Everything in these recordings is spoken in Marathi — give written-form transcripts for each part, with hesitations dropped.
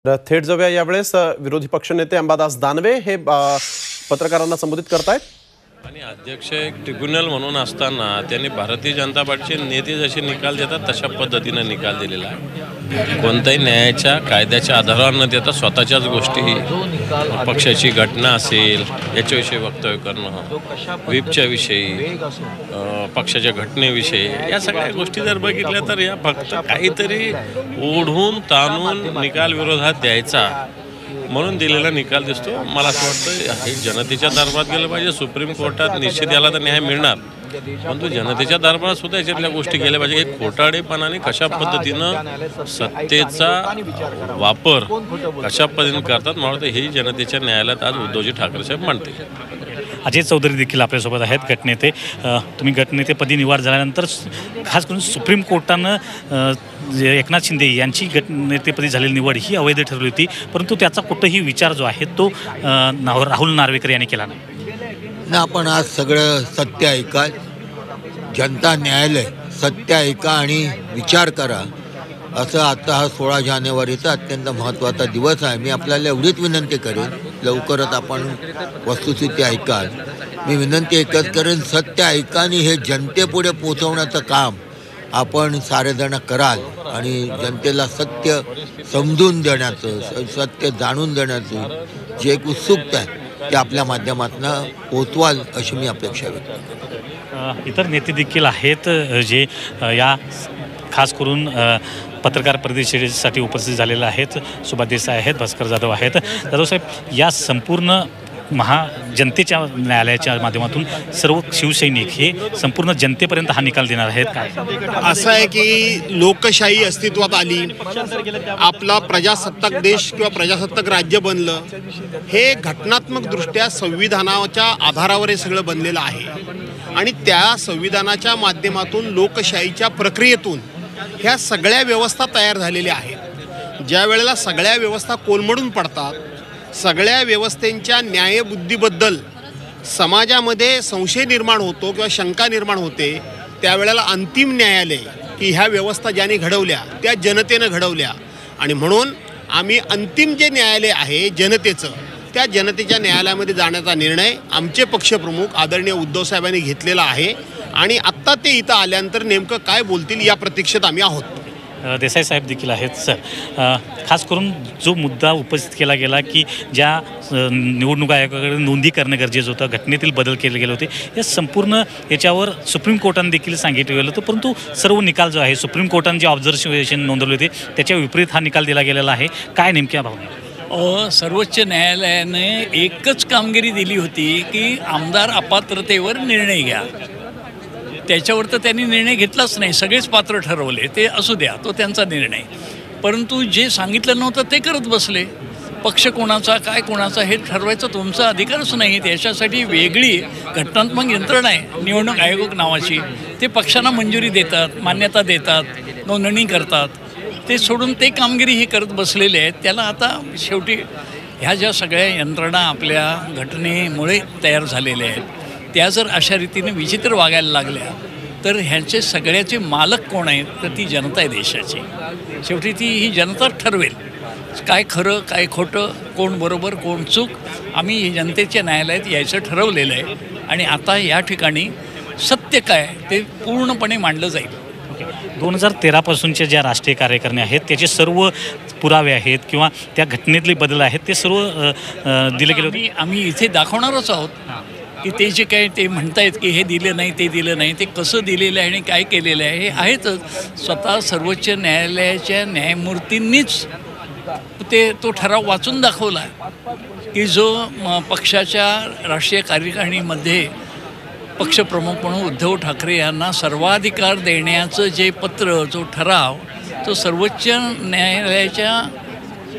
थेट जाऊया यावेळेस विरोधी पक्षनेते अंबादास दानवे हे पत्रकारांना संबोधित करतायत। आणि अध्यक्ष एक ट्रिब्युनल म्हणून असताना त्यांनी भारतीय जनता पार्टीचे नेते जसे निकाल देतात तशा पद्धतीने निकाल दिलेला आहे। कोणत्याही न्यायाच्या कायद्याच्या आधारावर न देता स्वतःच्याच गोष्टी पक्षाची घटना असेल याच्याविषयी वक्तव्य करणं, व्हीपच्या विषयी, पक्षाच्या घटनेविषयी या सगळ्या गोष्टी जर बघितल्या तर या फक्त काहीतरी ओढून ताणून निकाल विरोधात द्यायचा म्हणून दिलेला निकाल दिसतो। मला असं वाटतं हे जनतेच्या दरबारात गेलं पाहिजे। सुप्रीम कोर्टात निश्चित याला तर न्याय मिळणार, परंतु जनतेच्या दरबारात सुद्धा याच्यातल्या गोष्टी गेल्या पाहिजे। हे खोटारडेपणाने कशा पद्धतीनं सत्तेचा वापर कशा पद्धतीने करतात मला वाटतं हे जनतेच्या न्यायालयात आज उद्धवजी ठाकरे साहेब मांडतील। अजय चौधरी देखील आपल्यासोबत आहेत, गटनेते। तुम्ही गटनेतेपदी निवड झाल्यानंतर खास करून सुप्रीम कोर्टानं एकनाथ शिंदे यांची गटनेतेपदी झालेली निवड ही अवैध ठरवली होती, परंतु त्याचा कुठंही विचार जो आहे तो राहुल नार्वेकर यांनी केला नाही। आपण आज सगळं सत्य ऐका, जनता न्यायालय सत्य ऐका आणि विचार करा असं आता हा 16 जानेवारीचा अत्यंत महत्त्वाचा दिवस आहे। मी आपल्याला एवढीच विनंती करेन, लवकरच आपण वस्तुस्थिती ऐकाल। मी विनंती एकच करेन, सत्य ऐका आणि हे जनतेपुढे पोचवण्याचं काम आपण सारेजण कराल आणि जनतेला सत्य समजून देण्याचं, सत्य जाणून देण्याचं जे एक उत्सुकता आहे ते आपल्या माध्यमातून पोचवाल अशी मी अपेक्षा व्यक्त करतो। इतर नेते देखील आहेत जे या खास करून पत्रकार परिषदेसाठी उपस्थित झालेले आहेत। सुभाष देसाई आहेत, भास्कर जाधव आहेत। जाधव साहेब, या संपूर्ण जनतेच्या न्यायालयाच्या माध्यमातून सर्व शिवसैनिक हे संपूर्ण जनतेपर्यंत हा निकाल देणार आहेत काय? असं आहे की लोकशाही अस्तित्वात आली, आपला प्रजासत्ताक देश किंवा प्रजासत्ताक राज्य बनलं, हे घटनात्मकदृष्ट्या संविधानाच्या आधारावर हे सगळं बनलेलं आहे। आणि त्या संविधानाच्या माध्यमातून लोकशाहीच्या प्रक्रियेतून ह्या सगळ्या व्यवस्था तयार झालेल्या आहेत। ज्या वेळेला सगळ्या व्यवस्था कोलमडून पडतात, सगळ्या व्यवस्थेच्या न्यायबुद्धीबद्दल समाजामध्ये संशय निर्माण होतो किंवा शंका निर्माण होते, त्यावेळेला अंतिम न्यायालय की ह्या व्यवस्था ज्याने घडवल्या त्या जनतेनं घडवल्या आणि म्हणून आम्ही अंतिम जे न्यायालय आहे जनतेचं, त्या जनतेच्या न्यायालयामध्ये जाण्याचा निर्णय आमचे पक्षप्रमुख आदरणीय उद्धव साहेबांनी घेतलेला आहे। आणि आत्ता ते इथं आल्यानंतर नेमकं काय बोलतील या प्रतीक्षेत आम्ही आहोत। देसाई साहेब देखील आहेत। सर, खास करून जो मुद्दा उपस्थित केला गेला की ज्या निवडणूक आयोगाकडे नोंदी करणं गरजेचं होतं, घटनेतील बदल केले गेले होते, या संपूर्ण याच्यावर सुप्रीम कोर्टाने देखील सांगितलं गेलं होतं, परंतु सर्व निकाल जो आहे सुप्रीम कोर्टाने जे ऑब्झर्वेशन नोंदवले होते त्याच्या विपरीत हा निकाल दिला गेलेला आहे। काय नेमक्या भावना? सर्वोच्च न्यायालयाने एकच कामगिरी दिली होती की आमदार अपात्रतेवर निर्णय घ्या। त्याच्यावर तर त्यांनी निर्णय घेतलाच नाही, सगळेच पात्र ठरवले, ते असू द्या, तो त्यांचा निर्णय। परंतु जे सांगितलं नव्हतं ते करत बसले। पक्ष कोणाचा काय कोणाचा हे ठरवायचा तुमचा अधिकारच नाही। त्याच्यासाठी वेगळी घटनात्मक यंत्रणा आहे निवडणूक आयोग नावाची, ते पक्षांना मंजुरी देतात, मान्यता देतात, नोंदणी करतात। ते सोडून ते कामगिरी हे करत बसलेले आहेत। त्याला आता शेवटी ह्या ज्या सगळ्या यंत्रणा आपल्या घटनेमुळे तयार झालेल्या आहेत त्या जर अशा रीतीने विचित्र वागायला लागल्या तर ह्यांचे सगळ्याचे मालक कोण आहेत तर ती जनता आहे देशाची। शेवटी ती ही जनता ठरवेल काय खरं काय खोटं, कोण बरोबर कोण चूक। आम्ही जनतेच्या न्यायालयात यायचं ठरवलेलं आहे आणि आता या ठिकाणी सत्य काय ते पूर्णपणे मांडलं जाईल। 2013 पासूनच्या ज्या राष्ट्रीय कार्यकारिणी आहेत त्याचे सर्व पुरावे आहेत किंवा त्या घटनेतले बदल आहेत ते सर्व दिले गेले होते। आम्ही इथे दाखवणारच आहोत की ते जे काय ते म्हणतायत की हे दिलं नाही ते दिलं नाही, ते कसं दिलेलं आहे आणि काय केलेलं आहे हे आहेतच। स्वतः सर्वोच्च न्यायालयाच्या न्यायमूर्तींनीच तो ठराव वाचून दाखवला की जो पक्षाच्या राष्ट्रीय कार्यकारिणीमध्ये पक्षप्रमुख म्हणून उद्धव ठाकरे यांना सर्वाधिकार देण्याचं जे पत्र, जो ठराव, तो सर्वोच्च न्यायालयाच्या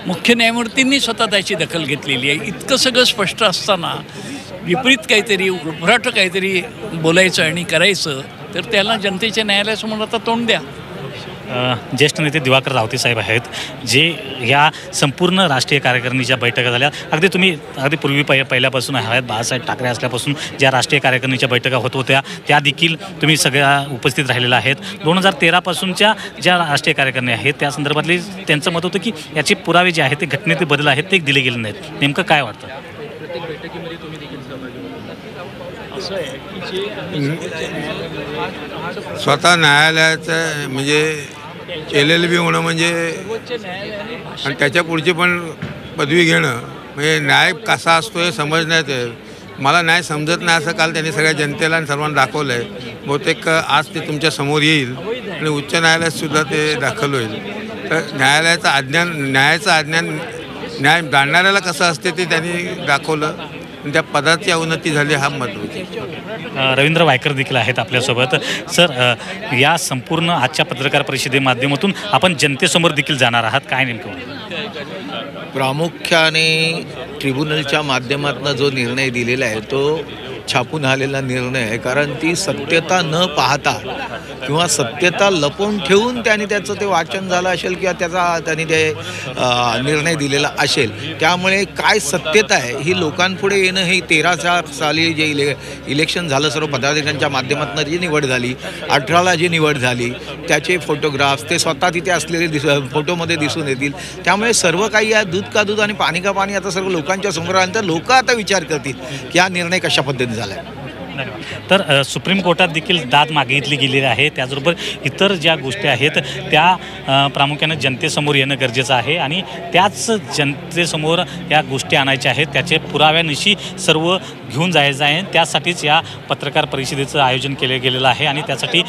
मुख्य न्यायमूर्तींनी स्वतः त्याची दखल घेतलेली आहे। इतकं सगळं स्पष्ट असताना विपरीत काहीतरी उभराट काहीतरी बोलायचं आणि करायचं तर त्याला जनतेच्या न्यायालयासमोर आता तोंड द्या। ज्येष्ठ नेते दिवाकर रावते साहेब आहेत, जे या संपूर्ण राष्ट्रीय कार्यकारिणीच्या बैठका झाल्या. अगदी पूर्वी पहिल्यापासून आहेत. बाळासाहेब ठाकरे असल्यापासून ज्या राष्ट्रीय कार्यकारिणीच्या बैठका होत होत्या त्या देखील तुम्ही सगळ्या उपस्थित राहिलेल्या आहेत. 2013पासूनच्या ज्या राष्ट्रीय कार्यकारिणी आहेत त्या संदर्भातले त्यांचं मत होतं की याचे पुरावे जे आहेत ते घटनेतील बदल आहेत ते दिले गेले नाहीत. नेमकं काय वाटतं? स्वतः न्यायालयाचं म्हणजे LLB होणं म्हणजे आणि त्याच्या पुढची पण पदवी घेणं म्हणजे न्याय कसा असतो हे समजण्यात आहे. मला न्याय समजत नाही असं काल त्यांनी सगळ्या जनतेला आणि सर्वांना दाखवलं आहे. बहुतेक आज ते तुमच्या समोर येईल आणि उच्च न्यायालयातसुद्धा ते दाखल होईल. तर न्यायालयाचं अज्ञान न्याय जाणणाऱ्याला कसं असते ते त्यांनी दाखवलं आणि त्या पदाची अवनती झाली हा महत्त्वाचा. रवींद्र वायकर देखील आहेत आपल्यासोबत. सर, या संपूर्ण आजच्या पत्रकार परिषदे माध्यमातून आपण जनतेसमोर देखील जाणार आहात, काय नेमकं? प्रामुख्याने ट्रिब्युनलच्या माध्यमातून जो निर्णय दिलेला आहे तो छापून आलेला निर्णय आहे. कारण ती सत्यता न पाहता किंवा सत्यता लपवून ठेवून त्यांनी त्याचं ते वाचन झालं असेल किंवा त्यांनी ते निर्णय दिलेला असेल. त्यामुळे काय सत्यता आहे ही लोकांपुढे येणं हे 13 साली जे इलेक्शन झालं सर्व पदाधिकाऱ्यांच्या माध्यमातून जी निवड झाली, 18ला जी निवड झाली त्याचे फोटोग्राफ्स ते स्वतः तिथे असलेले फोटोमध्ये दिसून येतील. त्यामुळे सर्व काही या दूध का दूध आणि पाणी का पाणी आता सर्व लोकांच्या समोर आल्यानंतर लोक आता विचार करतील की हा निर्णय कशा पद्धतीने झाला आहे. तर सुप्रीम कोर्टात देखील दाद मागितली गेलेली आहे. त्याचबरोबर इतर ज्या गोष्टी आहेत त्या प्रामुख्याने जनतेसमोर येणं गरजेचं आहे आणि त्याच जनतेसमोर या गोष्टी आणायच्या आहेत. त्याचे पुराव्यानिशी सर्व घेऊन जायचं आहे. त्यासाठीच या पत्रकार परिषदेचं आयोजन केलं गेलेलं आहे आणि त्यासाठी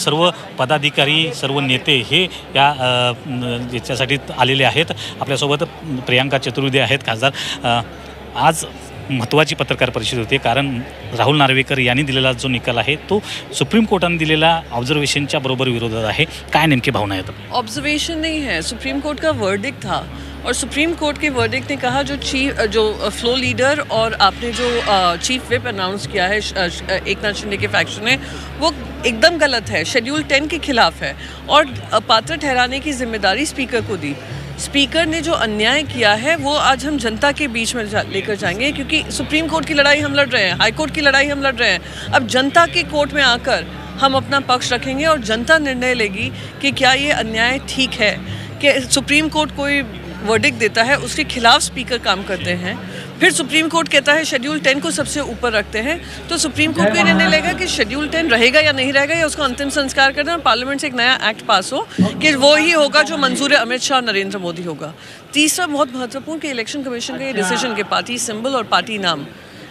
सर्व पदाधिकारी सर्व नेते हे याच्यासाठी आलेले आहेत. आपल्यासोबत प्रियांका चतुर्वेदी आहेत, खासदार. आज महत्त्वाची पत्रकार परिषद होती कारण राहुल नार्वेकर यांनी दिलेला जो निकाल आहे तो सुप्रीम कोर्टाने दिलेला ऑब्जर्वेशनच्या बरोबर विरोधात आहे. काय नेमकी भावना आहेत? ऑब्जर्वेशन नहीं है, सुप्रीम कोर्ट का वर्डिक्ट था और सुप्रीम कोर्ट के वर्डिक्ट ने कहा जो फ्लो लीडर और आपने जो चीफ विप अनाउंस किया है एकनाथ शिंदे के फैक्शन ने, वो एकदम गलत है, शेड्यूल 10 के खिलाफ है और पात्र ठहराने की जिम्मेदारी स्पीकर को दी. स्पीकर ने जो अन्याय किया है वो आज हम जनता के बीच में लेकर जाएंगे, क्योंकि सुप्रीम कोर्ट की लड़ाई हम लड़ रहे हैं, हाई कोर्ट की लड़ाई हम लड़ रहे हैं. अब जनता के कोर्ट में आकर हम अपना पक्ष रखेंगे और जनता निर्णय लेगी कि क्या ये अन्याय ठीक है. कि सुप्रीम कोर्ट कोई वर्डिक्ट देता है उसके खिलाफ स्पीकर काम करते हैं, फिर सुप्रीम कोर्ट कहता है शेड्यूल 10 को सबसे ऊपर रखते हैं, तो सुप्रीम कोर्ट को ये निर्णय लेगा कि शेड्यूल 10 रहेगा या नहीं रहेगा, या उसको अंतिम संस्कार करना और पार्लियामेंट से एक नया एक्ट पास हो कि वो ही होगा जो मंजूर अमित शाह और नरेंद्र मोदी होगा. तीसरा बहुत महत्वपूर्ण कि इलेक्शन कमीशन का ये डिसीजन कि पार्टी सिंबल और पार्टी नाम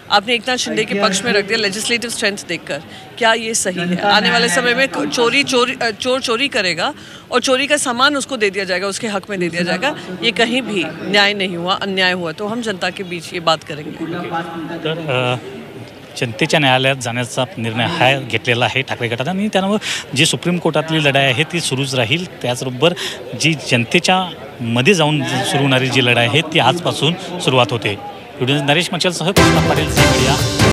आपने एकनाथ शिंदे के पक्ष में रख दिया लेजिस्लेटिव स्ट्रेंथ देखकर, क्या ये सही है? आने वाले समय में चोर चोरी करेगा और चोरी का सामान उसको दे दिया जाएगा, उसके हक में दे दिया जाएगा. ये कहीं भी न्याय नहीं हुआ, अन्याय हुआ. तो हम जनता के बीच ये बात करेंगे. तर जनतेच्या न्यायालयात जाण्याचा निर्णय हा घेतलेला आहे ठाकरे गटाने आणि त्यामुळे जी सुप्रीम कोर्टातली लढाई आहे ती सुरूच राहील. त्याचबरोबर जी जनतेच्या मध्ये जाऊन सुरू होणारी जी लढाई आहे ती आजपासून सुरुवात होते. नरेश मंचलसह कृष्णा पाटील, झी मीडिया.